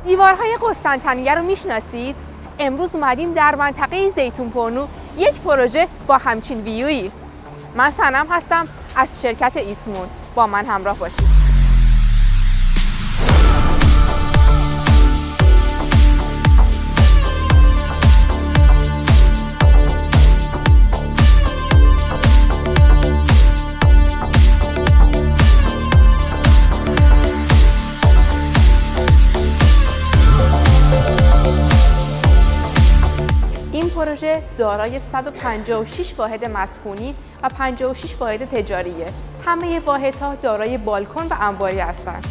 دیوارهای قسطنطنیه رو میشناسید؟ امروز اومدیم در منطقه زیتونپونو یک پروژه با همچین ویویی. من صنم هستم از شرکت ایسمون. با من همراه باشید. این پروژه دارای 156 واحد مسکونی و 56 واحد تجاریه. همه واحدها دارای بالکن و انباری هستند.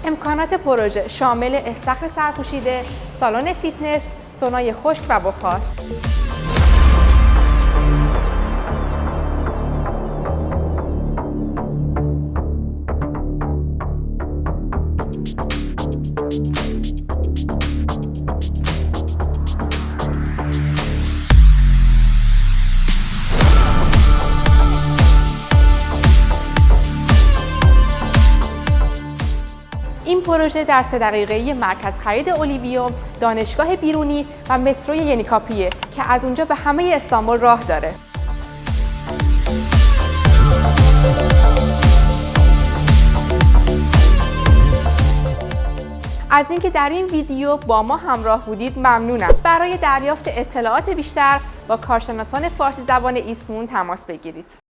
امکانات پروژه شامل استخر سرپوشیده، سالن فیتنس، سونای خشک و بخار. این پروژه در 3 دقیقه‌ای مرکز خرید اولیویوم، دانشگاه بیرونی و مترو ینیکاپیه که از اونجا به همه استانبول راه داره. از اینکه در این ویدیو با ما همراه بودید ممنونم. برای دریافت اطلاعات بیشتر با کارشناسان فارسی زبان ایسمون تماس بگیرید.